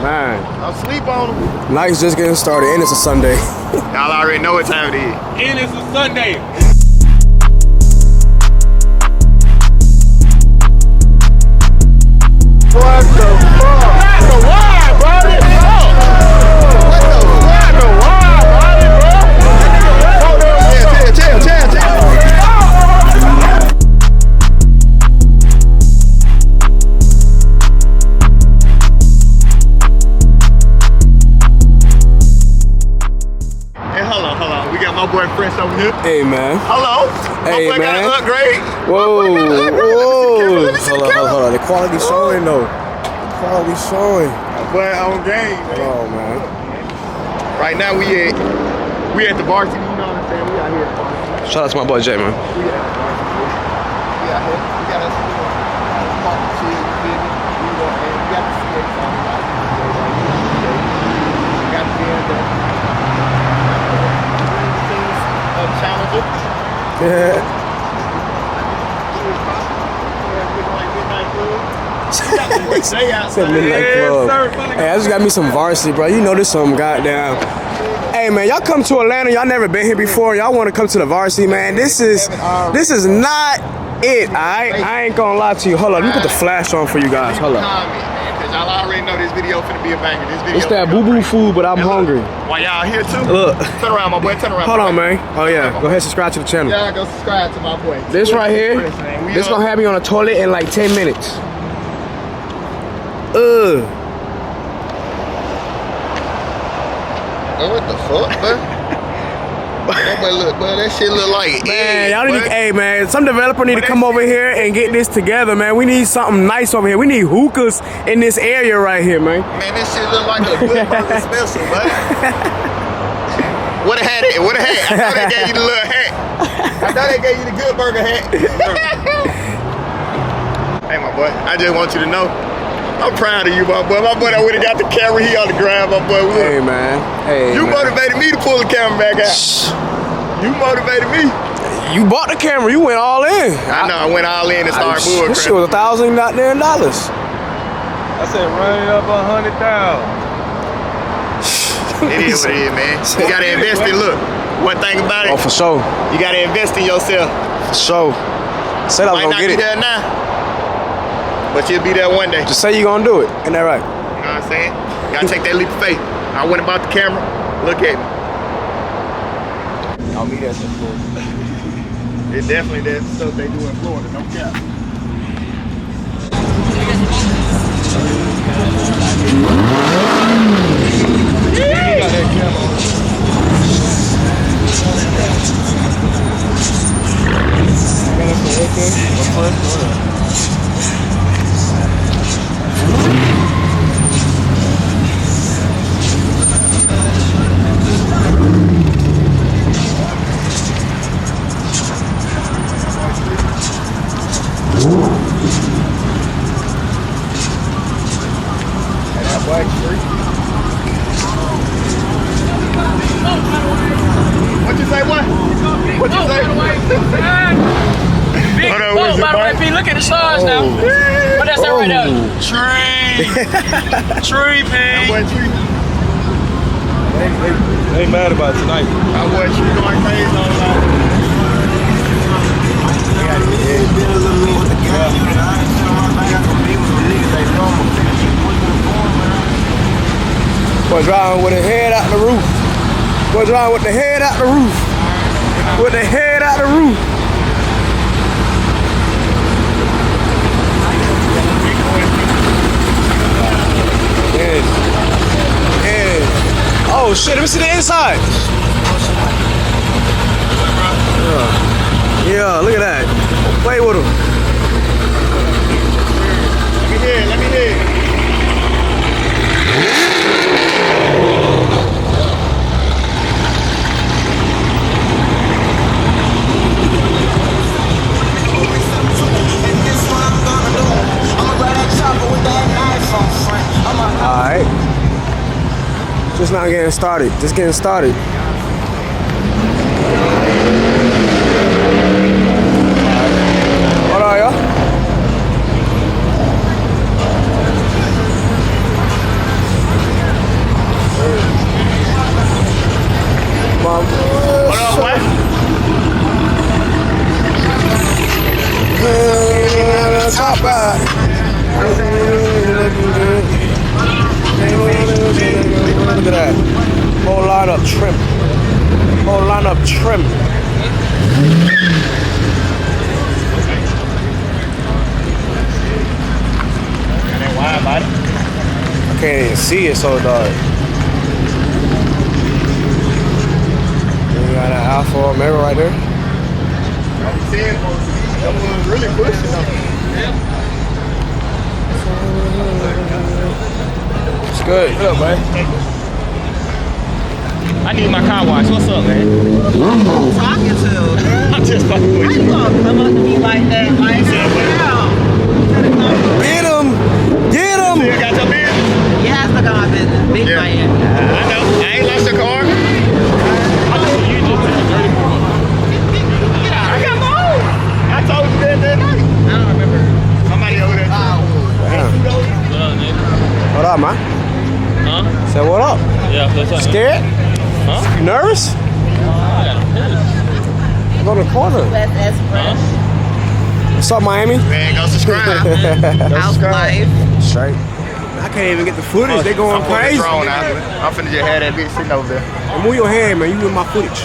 Man. I'm sleep on them. Night's just getting started, and it's a Sunday. Y'all already know what time it is. And it's a Sunday. What the fuck? What the why, buddy? What the why, buddy, bro? Chill. Hey, hold on. We got my boy Fresh over here. Hey, man. Hello. Hey, my boy man. got an upgrade. Whoa. Hold on. The quality showing, though. The quality showing. But on game, man. Oh, man. Right now we at the varsity, you know what I'm saying? We out here at the varsity. Shout out to my boy Jay, man. We at the varsity. We out here. We got us park and chill, you feel me? We got the CX on the right. We got the BMW. Challenger. Yeah. Midnight Club. Hey, I just got me some varsity, bro. You know this some goddamn. Hey, man, y'all come to Atlanta. Y'all never been here before. Y'all want to come to the varsity, man. This is not it. I ain't gonna lie to you. Hold on, let me put the flash on for you guys. Hold on. Y'all already know this video finna be a banger. This video. It's that boo-boo food, but I'm hungry. Why y'all here too? Look. Turn around, my boy. Turn around. Hold on, man. Oh yeah. Go ahead, subscribe to the channel. Y'all go subscribe to my boy. This right here, this gonna have me on the toilet in like 10 minutes. What the fuck, man? But that shit look like man, y'all need to, hey man, some developer need to come over here and get this together, man. We need something nice over here. We need hookahs in this area right here, man. Man, this shit look like a good burger special, man. What a hat at? What a hat? I thought they gave you the little hat. I thought they gave you the good burger hat. Hey, my boy, I just want you to know, I'm proud of you, my boy. My boy that would've got the camera, he on the ground, my boy. Hey, man. Hey, you man. motivated me to pull the camera back out. You motivated me. You bought the camera, you went all in. I know, I went all in and started bull This shit was $1,000 dollars. I said run it up 100,000. It is what it is, man. You gotta invest in, look, one thing about it. Oh, for sure. You gotta invest in yourself. For sure. Said I was gonna get it. Might not be there now, but you'll be there one day. Just say you gonna do it. Ain't that right? You know what I'm saying? Gotta take that leap of faith. I went about the camera, look at me. I'll meet that shit cool. It's definitely that stuff they do in Florida, no cap. What you say, what? What you say? Big boat, by the way, P. Look at the stars now. What that's that right there? Tree. Tree, P. They ain't mad about it tonight. My boy, Tree going crazy all night. Boy driving with the head out the roof. Boy driving with the head out the roof. With the head out the roof. Yeah. Oh shit, let me see the inside. Yeah, look at that. Play with him. Let me hear. Alright. Just not getting started. Just getting started. Hold on, y'all. can't even see it so dark. You got an Alpha Omega right there. That was really pushing up. It's good. What up, man? I need my car wash. What's up, man? Talking to. I'm just fucking with How you. you gonna come up to me like that? Like, Get him! Get him! You got your business? yeah, I still got my business. Big Yeah. man. I know. I ain't lost your car. I got my own. I told you that night. I don't remember. Somebody over there. What up, man? Huh? Say what up? Yeah, what's up? Scared? Huh? You nervous? I got a piss. Go to the corner. Let's express. What's up, Miami? Man, go subscribe. House life. Straight. I can't even get the footage. They going I'm putting crazy. the drone out. I'm finna just have that bitch sitting over there. Hey, move your hand, man. You in my footage.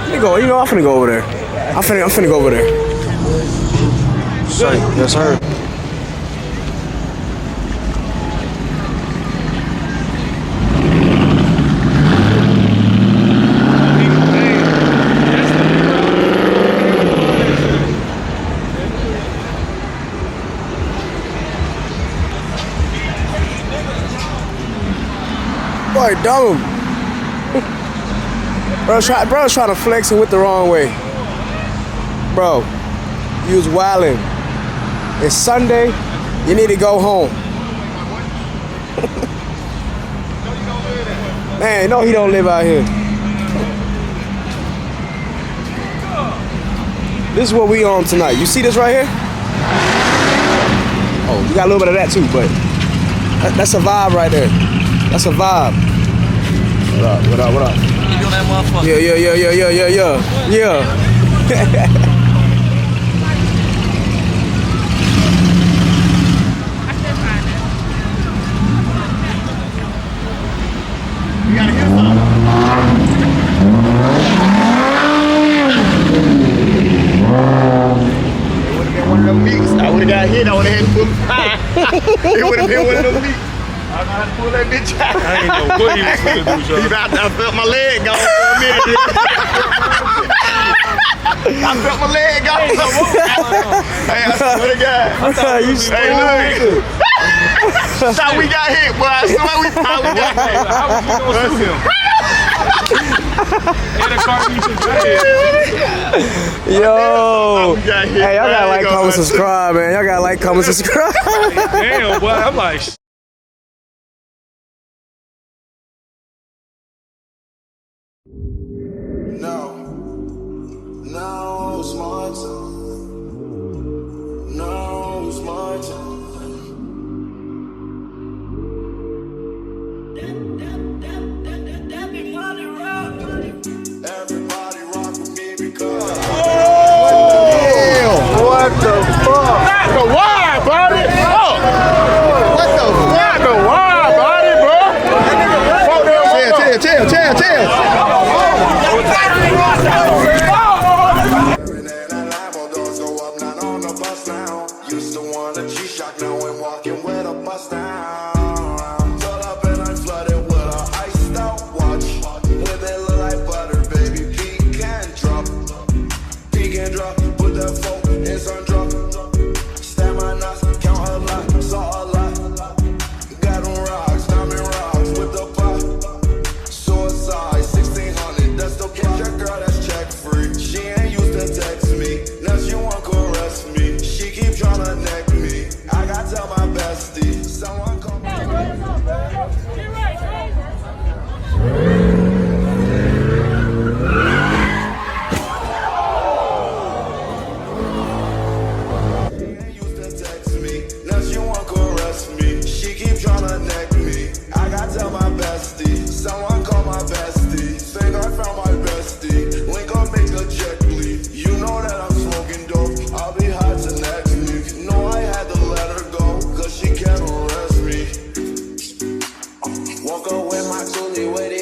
Let me go. You know, I'm finna go over there. I'm finna go over there. Straight. Yes, sir. Boy, dumb. Bro's trying to flex it with the wrong way. Bro, you was wildin'. It's Sunday. You need to go home. Man, no, he don't live out here. This is what we on tonight. You see this right here? Oh, you got a little bit of that too, but that's a vibe right there. That's a vibe. What up, what up, what up? You doing that motherfucker? Yeah. You gotta get some. It would have been one of them meats. I would have got hit. I would have had to pull the pie. It would have been one of them meats. I know how to pull that bitch out. I ain't know what he was gonna do, Sean. I felt my leg go for a minute. I felt my leg go. Hey, I swear to God. You Hey, look. Thought we got hit, boy. I swear we thought we got hit. How was you gonna sue him? And the car you just got. Yo. We got hit. Hey, y'all gotta I like, ain't gonna comment, lie to you. subscribe, man. Y'all gotta like, comment, subscribe. Damn, boy. I'm like, No, smart time. No, smart time. Everybody rock with me because What the fuck? Not the wire, buddy. Oh. What the fuck? Not the wire, buddy, bro. Chill. used to want a G-Shock, now I'm walking with a bust down. Pull up and I'm flooded with a iced out watch. With it look like butter, baby, peek and drop. Put that phone in sun drop. Stab my nuts, count a lot, saw a lot. Got them rocks, diamond rocks with the pot. Suicide, 1600, that's the plot. Your girl that's check free. She ain't used to text me, now she want to arrest me. She keep tryna neck me. I gotta tell my bestie, someone come. Someone call my bestie. Think I found my bestie. Link up, make a jet bleed. You know that I'm smoking dope. I'll be hot to next week. No, I had to let her go, cause she can't arrest me. Woke up with my coolie with it.